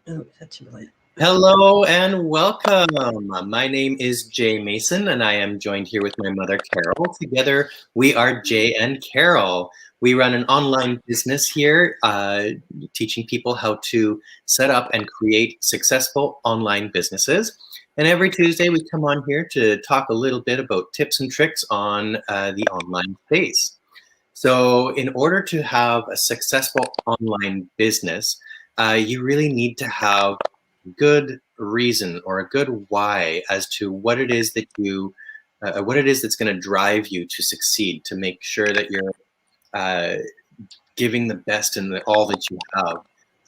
Oh, that's really. Hello and welcome. My name is Jay Mason, and I am joined here with my mother, Carol. Together, we are Jay and Carol. We run an online business here, teaching people how to set up and create successful online businesses. And every Tuesday, we come on here to talk a little bit about tips and tricks on the online space. So, in order to have a successful online business, you really need to have good reason or a good why as to what it is that what it is that's going to drive you to succeed, to make sure that you're uh, giving the best in all that you have.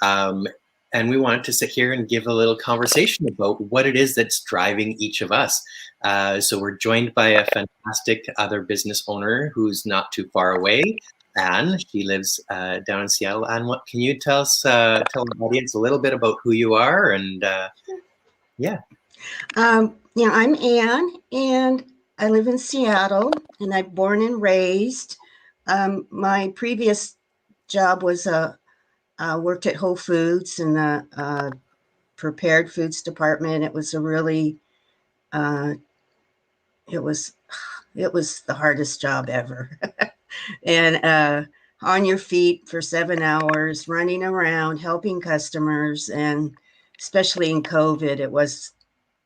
Um, and we wanted to sit here and give a little conversation about what it is that's driving each of us. So we're joined by a fantastic other business owner who's not too far away. Anne, she lives down in Seattle. Anne, what can you tell us, tell the audience a little bit about who you are and yeah. Yeah, I'm Anne, and I live in Seattle, and I'm born and raised. My previous job was worked at Whole Foods in the prepared foods department. It was a really uh, it was it was the hardest job ever, and on your feet for 7 hours, running around, helping customers, and especially in COVID, it was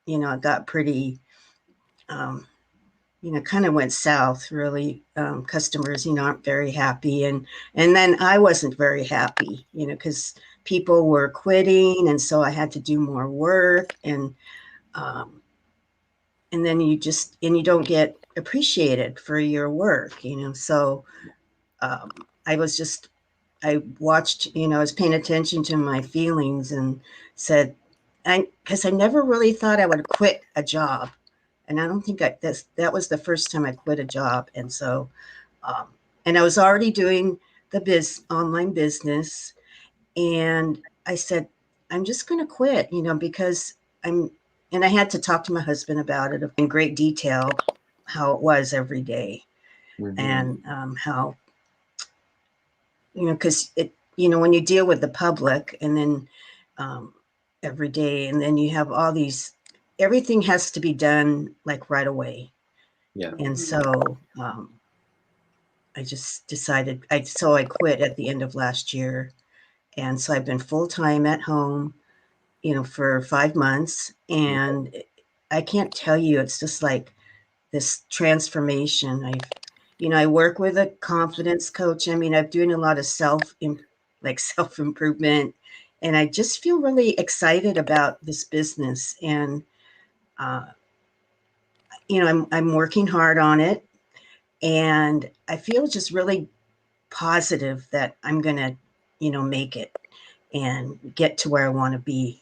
it got pretty um, kind of went south really. Customers, aren't very happy. And then I wasn't very happy, because people were quitting. And so I had to do more work um, and then you don't get appreciated for your work, So um, I was just, I watched, I was paying attention to my feelings and said, because I never really thought I would quit a job, and I don't think that was the first time I quit a job. And so, um, and I was already doing the online business, and I said, I'm just going to quit, because and I had to talk to my husband about it in great detail, how it was every day, Mm-hmm. and how, because when you deal with the public, and then um, every day, and then you have all these, everything has to be done like right away. Yeah. And so I just decided, I quit at the end of last year. And so I've been full time at home, for 5 months. And I can't tell you, it's just like this transformation. I work with a confidence coach. I mean, I'm doing a lot of self improvement, and I just feel really excited about this business. And, uh, I'm working hard on it, and I feel just really positive that I'm going to, make it and get to where I want to be.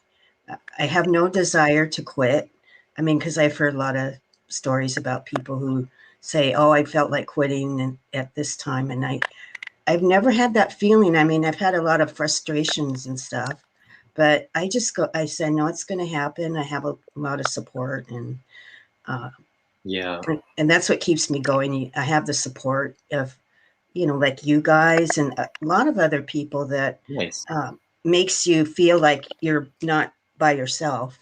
I have no desire to quit. I mean, because I've heard a lot of stories about people who say, "Oh, I felt like quitting at this time," and I've never had that feeling. I mean, I've had a lot of frustrations and stuff, but I said, "No, it's going to happen." I have a lot of support, uh, Yeah. and that's what keeps me going. I have the support of, like you guys and a lot of other people that Nice. uh, makes you feel like you're not by yourself.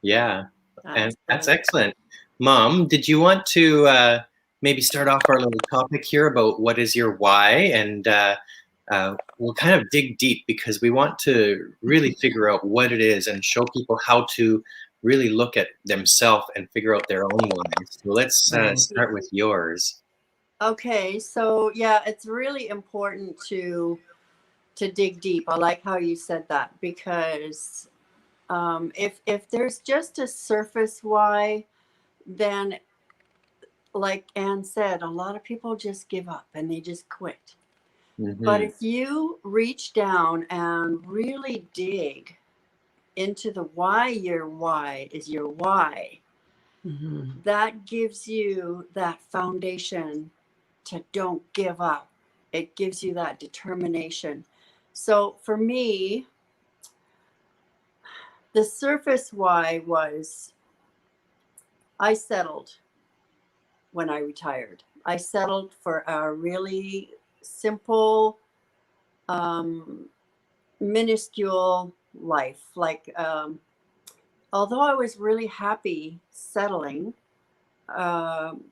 Yeah. And That's that's great. excellent. Mom, did you want to maybe start off our little topic here about what is your why? And we'll kind of dig deep because we want to really figure out what it is and show people how to really look at themselves and figure out their own whys. So let's Right. start with yours. Okay, so yeah, it's really important to dig deep. I like how you said that because if there's just a surface why, then like Anne said, a lot of people just give up and they just quit. But Mm-hmm. if you reach down and really dig into the why is your why, Mm-hmm. that gives you that foundation to don't give up. It gives you that determination. So for me, the surface why was I settled when I retired. I settled for a really simple, um, minuscule life. Like, although I was really happy settling, um,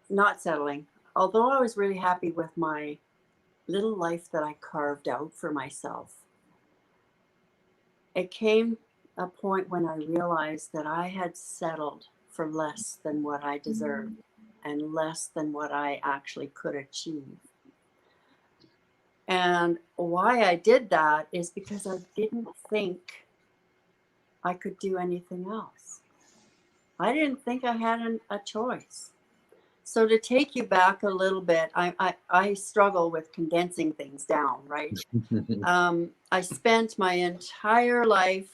not settling, although I was really happy with my little life that I carved out for myself, it came a point when I realized that I had settled for less than what I deserved and less than what I actually could achieve. And why I did that is because I didn't think I could do anything else. I didn't think I had a choice. So to take you back a little bit, I struggle with condensing things down, right? I spent my entire life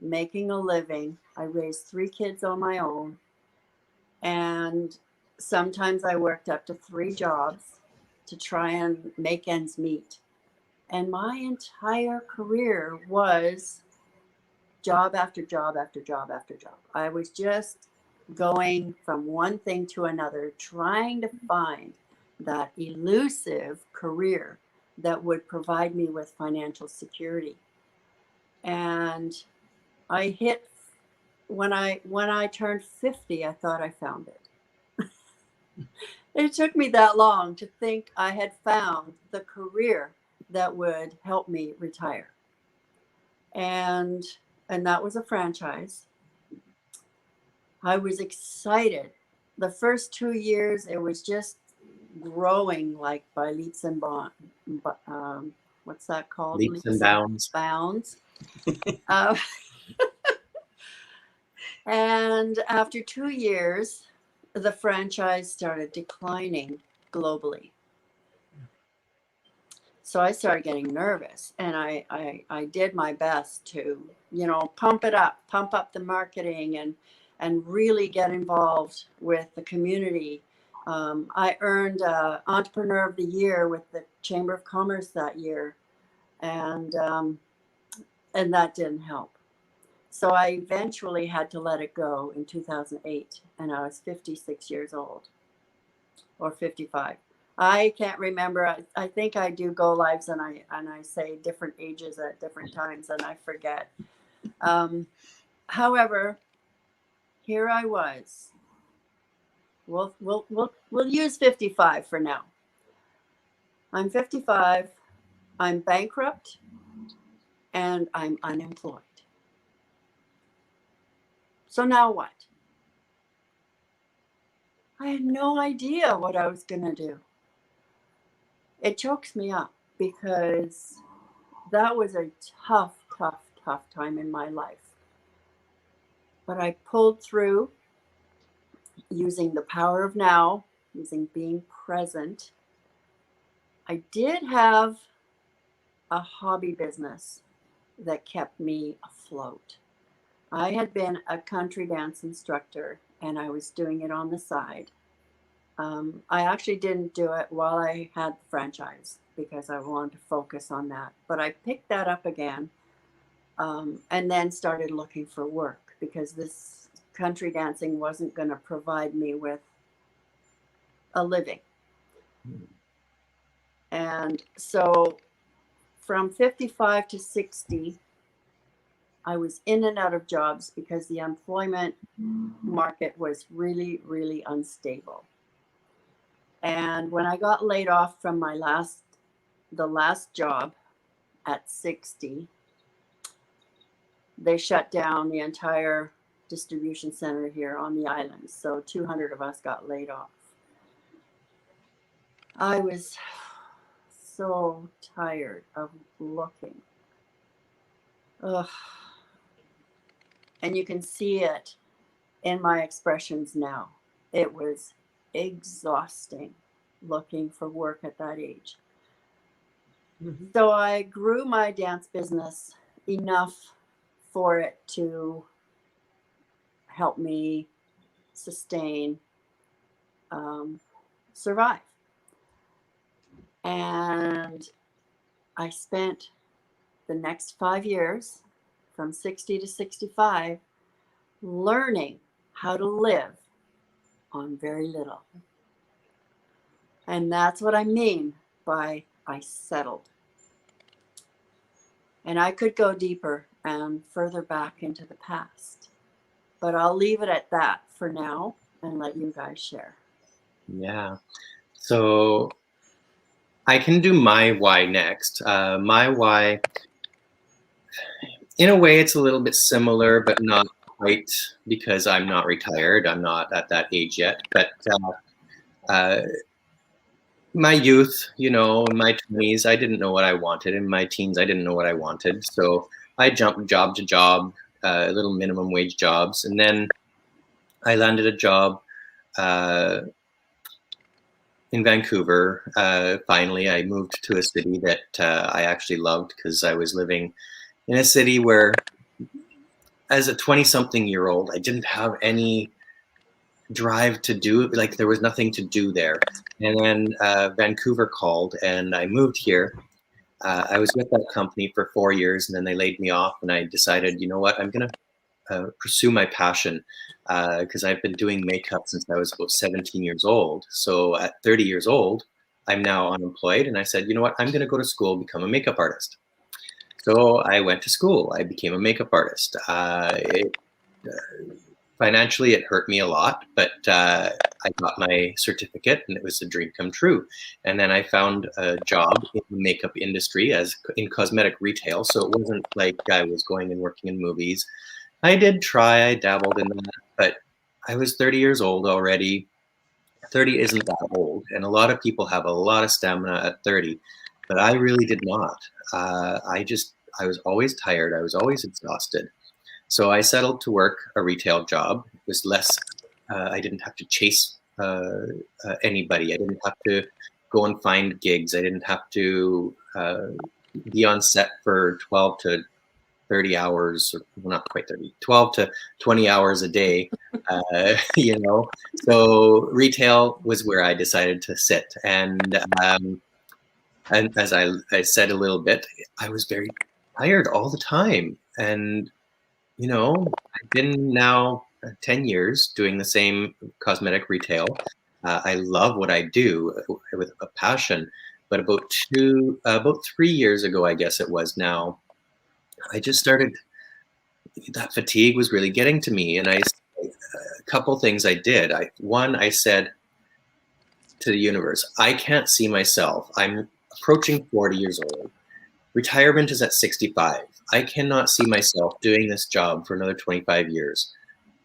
making a living. I raised 3 kids on my own. And sometimes I worked up to 3 jobs to try and make ends meet. And my entire career was job after job after job after job. I was just going from one thing to another, trying to find that elusive career that would provide me with financial security. And I hit when I turned 50, I thought I found it. It took me that long to think I had found the career that would help me retire. And and that was a franchise. I was excited. The first 2 years, it was just growing like by leaps and what's that called? Leaps and bounds. Bounds. Uh, and after 2 years, the franchise started declining globally. So I started getting nervous, and I did my best to, pump it up, pump up the marketing, and really get involved with the community. I earned Entrepreneur of the Year with the Chamber of Commerce that year, and that didn't help. So I eventually had to let it go in 2008, and I was 56 years old, or 55. I can't remember. I think I do go lives, and I say different ages at different times, and I forget. However, here I was. We'll use 55 for now. I'm 55. I'm bankrupt, and I'm unemployed. So now what? I had no idea what I was going to do. It chokes me up because that was a tough, tough, tough time in my life. But I pulled through using the power of now, using being present. I did have a hobby business that kept me afloat. I had been a country dance instructor, and I was doing it on the side. I actually didn't do it while I had the franchise because I wanted to focus on that. But I picked that up again, and then started looking for work because this country dancing wasn't going to provide me with a living. And so from 55 to 60, I was in and out of jobs because the employment market was really, really unstable. And when I got laid off from the last job at 60, they shut down the entire distribution center here on the island. So 200 of us got laid off. I was so tired of looking. Ugh. And you can see it in my expressions now. It was exhausting looking for work at that age. Mm-hmm. So I grew my dance business enough for it to help me sustain, survive. And I spent the next 5 years, from 60 to 65, learning how to live on very little. And that's what I mean by I settled. And I could go deeper and further back into the past. But I'll leave it at that for now and let you guys share. Yeah. So I can do my why next. My why, in a way, it's a little bit similar, but not quite, because I'm not retired. I'm not at that age yet. But uh, my youth, in my 20s, I didn't know what I wanted. In my teens, I didn't know what I wanted. So I jumped job to job, little minimum wage jobs. And then I landed a job in Vancouver. Finally, I moved to a city that I actually loved, because I was living in a city where, as a 20-something-year-old, I didn't have any drive to do, like, there was nothing to do there. And then Vancouver called, and I moved here. I was with that company for 4 years, and then they laid me off, and I decided, you know what, I'm going to pursue my passion, because I've been doing makeup since I was about 17 years old. So at 30 years old, I'm now unemployed, and I said, you know what, I'm going to go to school, become a makeup artist. So I went to school. I became a makeup artist. Financially, it hurt me a lot, but I got my certificate, and it was a dream come true. And then I found a job in the makeup industry, as in cosmetic retail. So it wasn't like I was going and working in movies. I did try, I dabbled in that, but I was 30 years old already. 30 isn't that old, and a lot of people have a lot of stamina at 30, but I really did not. I was always tired. I was always exhausted. So I settled to work a retail job. It was less, I didn't have to chase anybody. I didn't have to go and find gigs. I didn't have to be on set for 12 to 30 hours, or well, not quite 30, 12 to 20 hours a day, So retail was where I decided to sit. And as I said a little bit, I was very tired all the time. And I've been now 10 years doing the same cosmetic retail. I love what I do with a passion. But about 3 years ago, I guess it was now, I just started, that fatigue was really getting to me. And a couple things I did. I said to the universe, I can't see myself. I'm approaching 40 years old. Retirement is at 65. I cannot see myself doing this job for another 25 years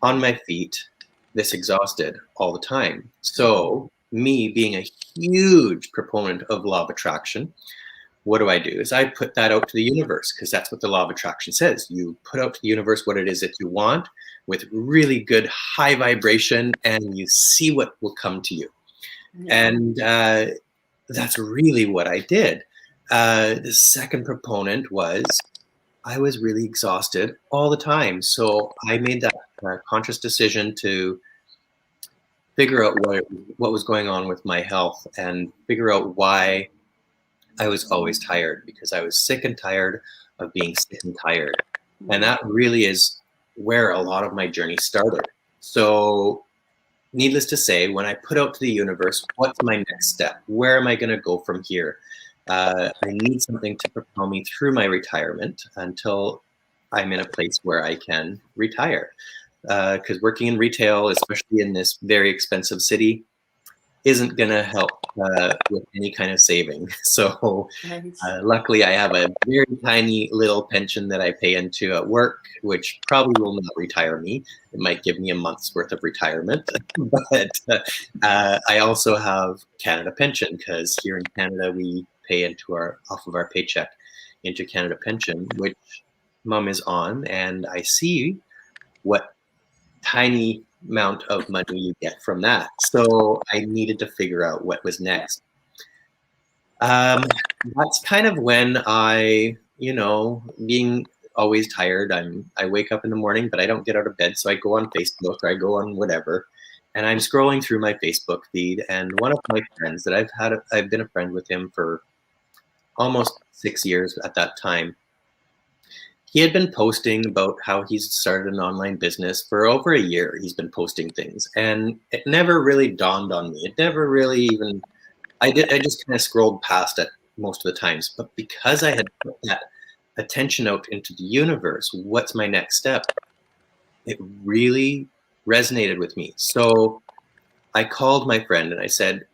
on my feet, this exhausted all the time. So me being a huge proponent of law of attraction, what do? Is I put that out to the universe, because that's what the law of attraction says. You put out to the universe what it is that you want with really good high vibration, and you see what will come to you. Yeah. And that's really what I did. The second proponent was, I was really exhausted all the time. So I made that conscious decision to figure out what was going on with my health, and figure out why I was always tired, because I was sick and tired of being sick and tired. And that really is where a lot of my journey started. So needless to say, when I put out to the universe, what's my next step? Where am I going to go from here? I need something to propel me through my retirement until I'm in a place where I can retire. Because working in retail, especially in this very expensive city, isn't going to help with any kind of saving. So luckily, I have a very tiny little pension that I pay into at work, which probably will not retire me. It might give me a month's worth of retirement. But I also have Canada Pension, because here in Canada, we pay off of our paycheck into Canada Pension, which Mom is on, and I see what tiny amount of money you get from that. So I needed to figure out what was next. That's kind of when I, being always tired, I wake up in the morning, but I don't get out of bed. So I go on Facebook, or I go on whatever, and I'm scrolling through my Facebook feed, and one of my friends that I've been a friend with him for almost 6 years at that time. He had been posting about how he's started an online business for over a year. He's been posting things, and it never really dawned on me. It never really even, I just kind of scrolled past it most of the times. But because I had put that attention out into the universe. What's my next step? It really resonated with me. So I called my friend and I said,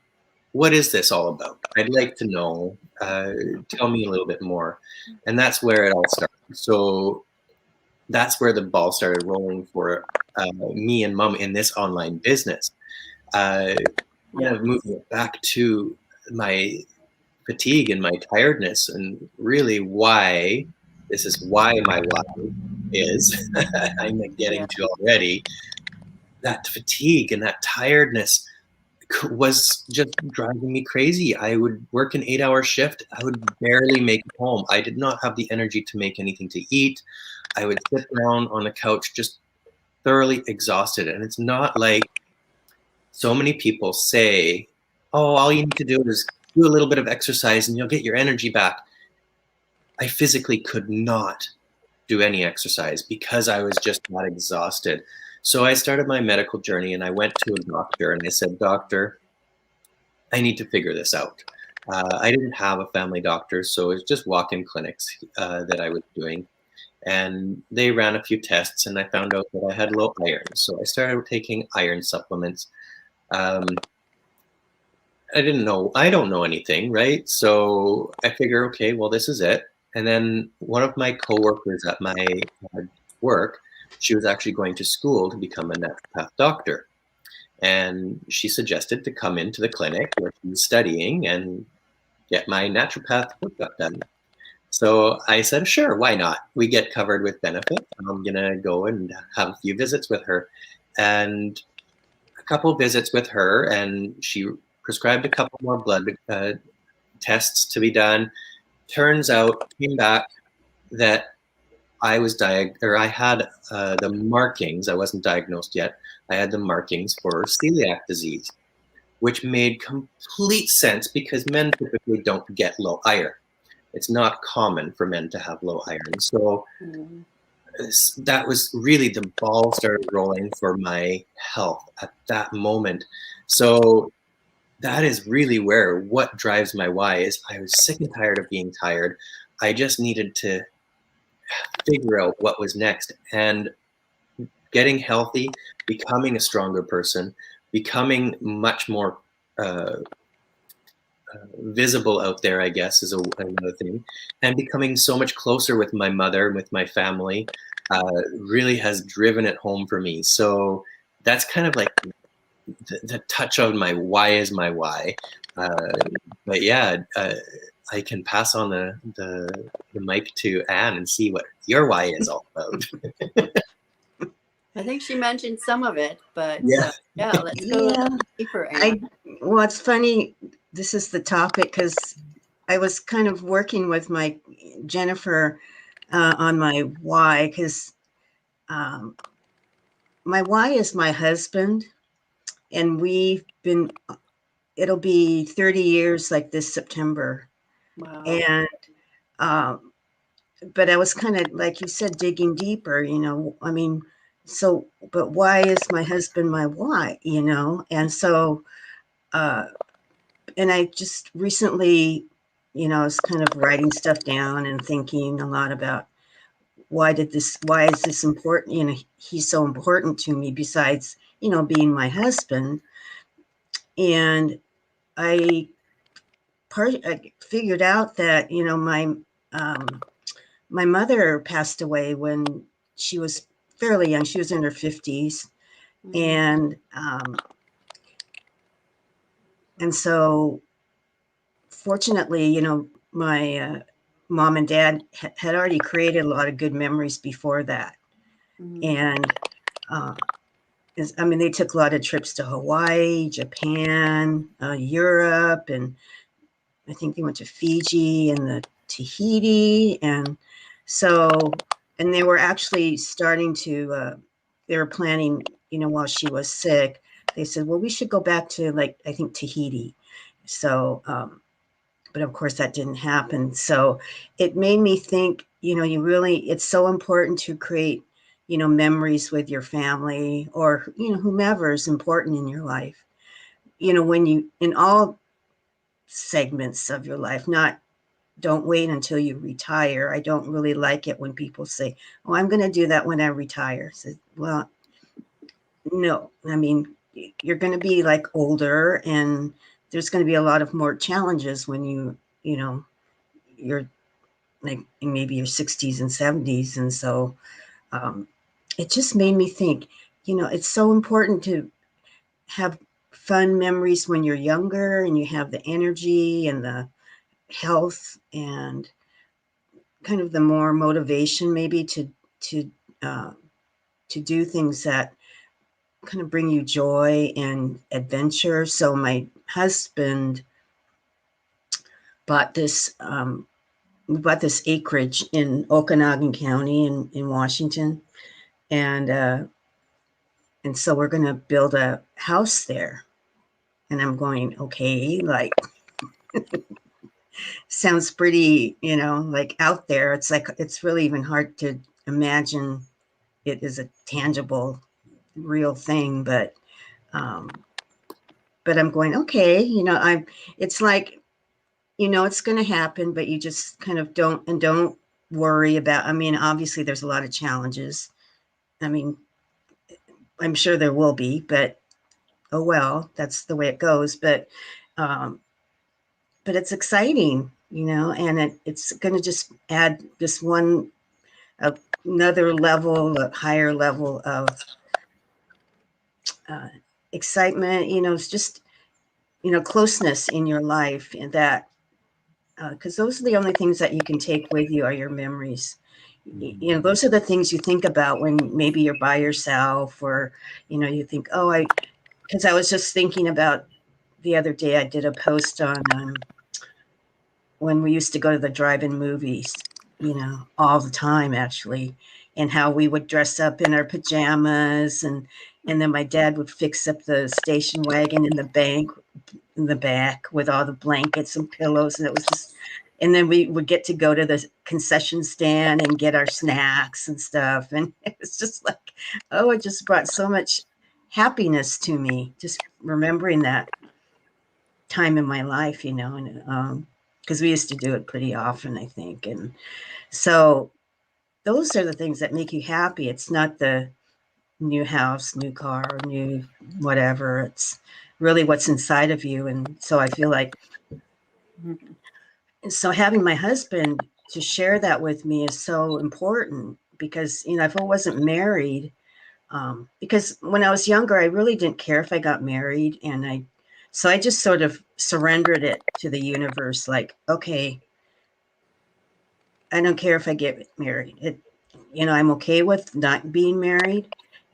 what is this all about? I'd like to know. Tell me a little bit more. And that's where it all started. So that's where the ball started rolling for me and mom in this online business. Kind of moving it back to my fatigue and my tiredness, and really why this is why my why is I'm getting to already. That fatigue and that tiredness was just driving me crazy. I would work an 8-hour shift. I would barely make it home. I did not have the energy to make anything to eat. I would sit down on the couch just thoroughly exhausted. And it's not like so many people say, oh, all you need to do is do a little bit of exercise and you'll get your energy back. I physically could not do any exercise because I was just that exhausted. So I started my medical journey and I went to a doctor and I said, doctor, I need to figure this out. I didn't have a family doctor, so it was just walk-in clinics that I was doing. And they ran a few tests and I found out that I had low iron. So I started taking iron supplements. I don't know anything, right? So I figure, okay, well, this is it. And then one of my coworkers at my work, she was actually going to school to become a naturopath doctor. And she suggested to come into the clinic where she was studying and get my naturopath workup done. So I said, sure, why not? We get covered with benefits. I'm going to go and have a few visits with her. And a couple of visits with her, and she prescribed a couple more blood tests to be done. Turns out, came back that I was I had the markings. I wasn't diagnosed yet. I had the markings for celiac disease, which made complete sense because men typically don't get low iron. It's not common for men to have low iron. So that was really the ball started rolling for my health at that moment. So that is really where what drives my why is I was sick and tired of being tired. I just needed to figure out what was next, and getting healthy, becoming a stronger person, becoming much more visible out there, I guess, is another thing, and becoming so much closer with my mother, with my family, really has driven it home for me. So that's kind of like the touch on my why is my why. But yeah, I can pass on the mic to Anne and see what your why is all about. I think she mentioned some of it, but Yeah. let's go deeper. Well, it's funny. This is the topic because I was kind of working with my Jennifer on my why, because my why is my husband, and it'll be 30 years like this September. Wow. And but I was kind of, like you said, digging deeper, I mean, so, but why is my husband my why, And so, and I just recently, I was kind of writing stuff down and thinking a lot about why is this important? He's so important to me besides, being my husband. And I figured out that, my mother passed away when she was fairly young. She was in her 50s. And so fortunately, my mom and dad had already created a lot of good memories before that. And they took a lot of trips to Hawaii, Japan, Europe, and I think they went to Fiji and the Tahiti. And so, and they were actually starting to, they were planning, while she was sick, they said, well, we should go back to, like, I think Tahiti. So, but of course that didn't happen. So it made me think, it's so important to create, memories with your family or, whomever is important in your life, when you, in all segments of your life, not don't wait until you retire. I don't really like it when people say, oh, I'm going to do that when I retire. So, well, no, I mean, you're going to be like older, and there's going to be a lot of more challenges when you're like maybe your 60s and 70s. And so it just made me think, it's so important to have fun memories when you're younger and you have the energy and the health and kind of the more motivation maybe to uh, to do things that kind of bring you joy and adventure. So my husband bought this we bought this acreage in Okanagan County in Washington, and so we're going to build a house there. And I'm going, okay, like sounds pretty, like out there. It's like it's really even hard to imagine it is a tangible, real thing. But I'm going, okay, it's like, it's going to happen, but you just kind of don't worry about. I mean, obviously, there's a lot of challenges. I mean, I'm sure there will be, but oh well, that's the way it goes. Um, but it's exciting, and it's going to just add this one another level, a higher level of uh, excitement. It's just closeness in your life, and that because those are the only things that you can take with you are your memories. Those are the things you think about when maybe you're by yourself, or you think, oh, because I was just thinking about the other day. I did a post on when we used to go to the drive-in movies, all the time actually, and how we would dress up in our pajamas, and then my dad would fix up the station wagon in the back with all the blankets and pillows, and it was just, and then we would get to go to the concession stand and get our snacks and stuff, and it was just like, oh, it just brought so much happiness to me just remembering that time in my life, and because we used to do it pretty often, I think. And so those are the things that make you happy. It's not the new house, new car, new whatever. It's really what's inside of you. And so I feel like, and so having my husband to share that with me is so important because, if I wasn't married, because when I was younger, I really didn't care if I got married. So I just sort of surrendered it to the universe. Like, okay, I don't care if I get married. I'm okay with not being married,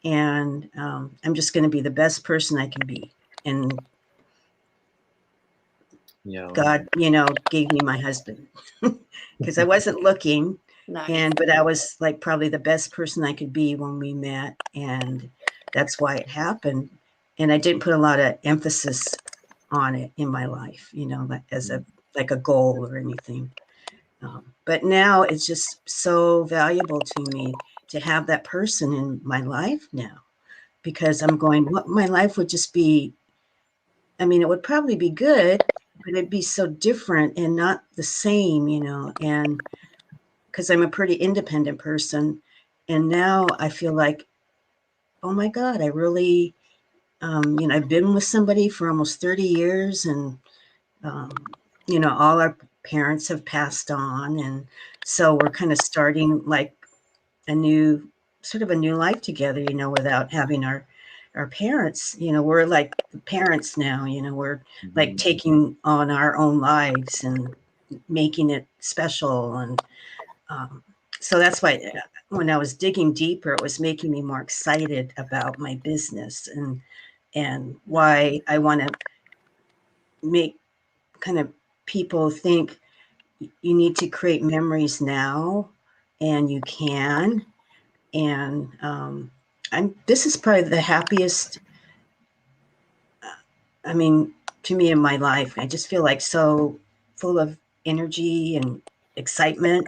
and I'm just going to be the best person I can be. And Yeah. God, gave me my husband because I wasn't looking, Nice. but I was like probably the best person I could be when we met, and that's why it happened. And I didn't put a lot of emphasis on it in my life, as a goal or anything. But now it's just so valuable to me to have that person in my life now, because I'm going, what my life would just be. I mean, it would probably be good, but it'd be so different and not the same, and because I'm a pretty independent person. And now I feel like, oh my God, I really, I've been with somebody for almost 30 years, and all our parents have passed on. And so we're kind of starting like a new sort of a new life together, without having our parents. We're like the parents now. We're like taking on our own lives and making it special. And so that's why when I was digging deeper, it was making me more excited about my business and why I want to make kind of people think you need to create memories now, and you can. And this is probably the happiest, I mean, to me in my life. I just feel like so full of energy and excitement,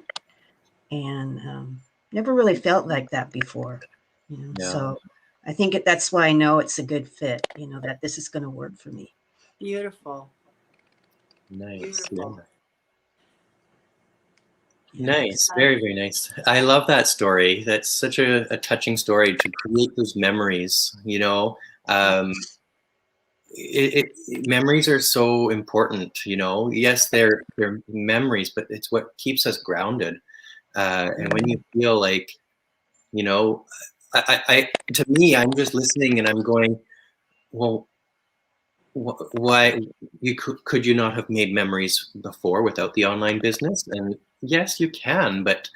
and never really felt like that before. Yeah. So I think that's why I know it's a good fit, that this is going to work for me. Beautiful. Nice. Beautiful. Nice. Very, very nice. I love that story. That's such a touching story to create those memories, you know. Memories are so important, you know. Yes, they're memories, but it's what keeps us grounded. And when you feel like, you know, to me, I'm just listening and I'm going, well, why could you not have made memories before without the online business? And yes, you can, but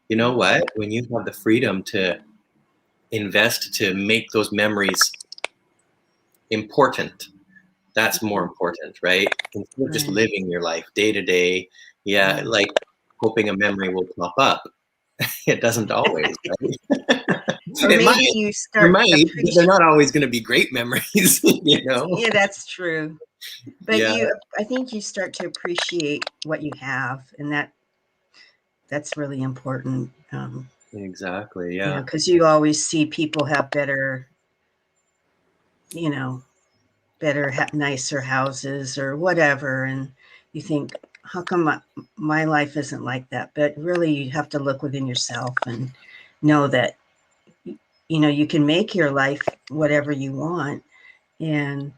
you know what? When you have the freedom to invest to make those memories important, that's more important, right? Instead of just Right. living your life day to day, yeah, like hoping a memory will pop up. It doesn't always, right? Or It maybe might. you There start might, but they're not always going to be great memories, you know? Yeah, that's true. But Yeah, I think you start to appreciate what you have, and that's really important. exactly. You know, Yeah. because you always see people have better, you know, nicer houses or whatever, and you think, how come my life isn't like that? But really, you have to look within yourself and know that you know you can make your life whatever you want, and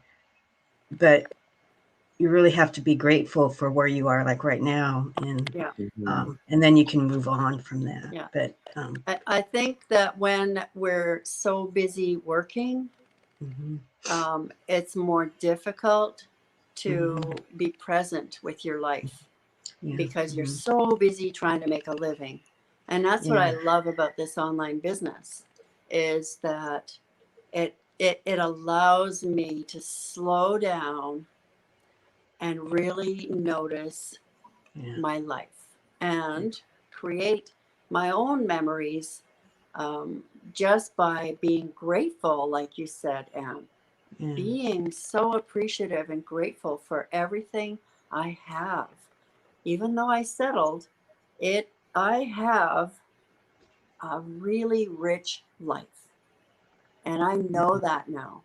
but you really have to be grateful for where you are, like right now, Yeah. and then you can move on from that. Yeah. But I think that when we're so busy working, mhm, it's more difficult to mhm, be present with your life yeah, because you're mhm, so busy trying to make a living. And that's what yeah, I love about this online business is that it allows me to slow down and really notice yeah, my life and create my own memories just by being grateful, like you said, Anne, yeah, being so appreciative and grateful for everything I have. Even though I settled, I have a really rich life. And I know that now.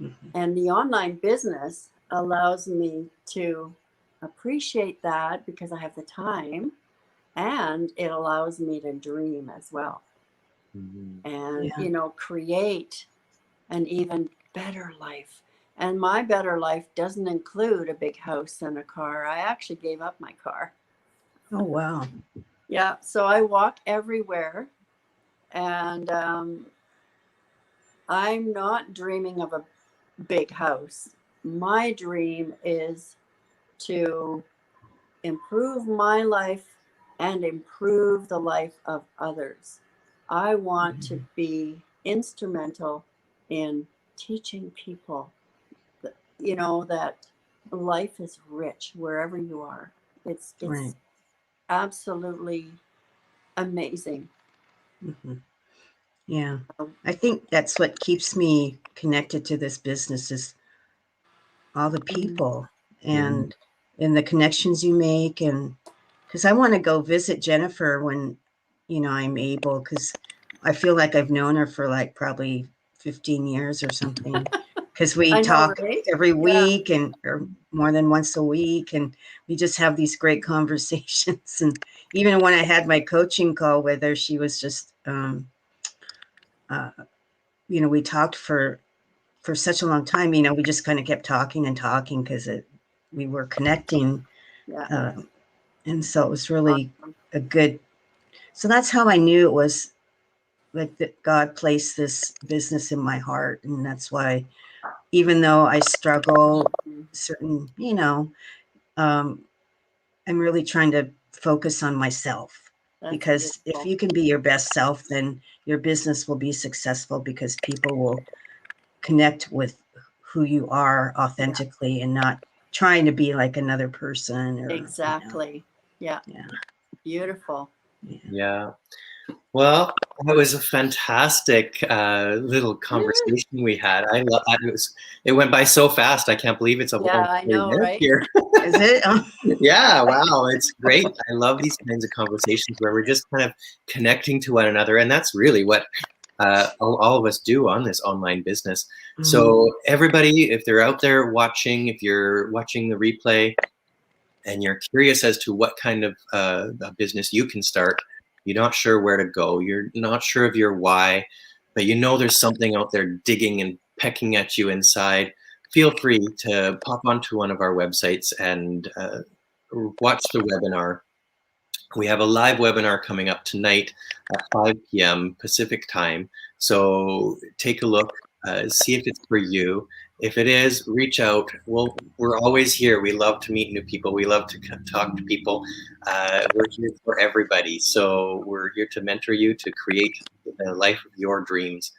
mhm, And the online business allows me to appreciate that because I have the time and it allows me to dream as well and, yeah. create an even better life. And my better life doesn't include a big house and a car. I actually gave up my car. Oh wow. Yeah. So I walk everywhere and I'm not dreaming of a big house. My dream is to improve my life and improve the life of others. I want to Mhm, be instrumental in teaching people that, that life is rich wherever you are. It's right. absolutely amazing. Mhm, yeah. Um, I think that's what keeps me connected to this business is all the mhm. people Mhm. and the connections you make, and because I want to go visit Jennifer when I'm able, because I feel like I've known her for like probably 15 years or something, because we I know, talk right? every Yeah, week and or more than once a week, and we just have these great conversations. And even when I had my coaching call with her, she was just uh, we talked for such a long time. We just kind of kept talking and talking because we were connecting, yeah, uh, and so it was really awesome. a good. So that's how I knew it was like that God placed this business in my heart, and that's why, even though I struggle, Mhm. certain, um, I'm really trying to focus on myself, That's because if beautiful. you can be your best self, then your business will be successful because people will connect with who you are Yeah, authentically and not trying to be like another person, or exactly. Yeah, yeah, beautiful. yeah. Yeah. Well, that was a fantastic little conversation we had. It went by so fast. I can't believe it's Yeah, almost I 30 know, minutes right? here. Is it? Yeah, wow, it's great. I love these kinds of conversations where we're just kind of connecting to one another, and that's really what all of us do on this online business. Mhm. So everybody, if they're out there watching, if you're watching the replay, and you're curious as to what kind of a business you can start, you're not sure where to go, you're not sure of your why, but you know there's something out there digging and pecking at you inside, feel free to pop onto one of our websites and watch the webinar. We have a live webinar coming up tonight at 5 p.m. Pacific time. So take a look, see if it's for you. If it is, reach out. We're always here. We love to meet new people. We love to talk to people. We're here for everybody. So we're here to mentor you to create the life of your dreams.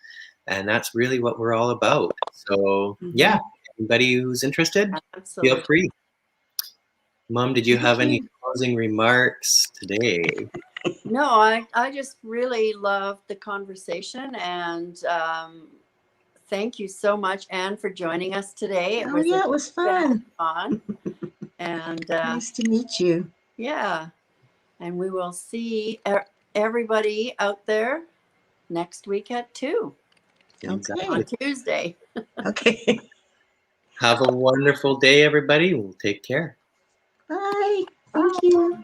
And that's really what we're all about. So yeah, anybody who's interested, Absolutely. feel free. Mom, did you have any closing remarks today? No, I just really loved the conversation, and thank you so much, Anne, for joining us today. It was fun. And nice to meet you. Yeah, and we will see everybody out there next week at 2 Okay. on Tuesday. Okay. Have a wonderful day, everybody. We'll take care. Bye. Thank you.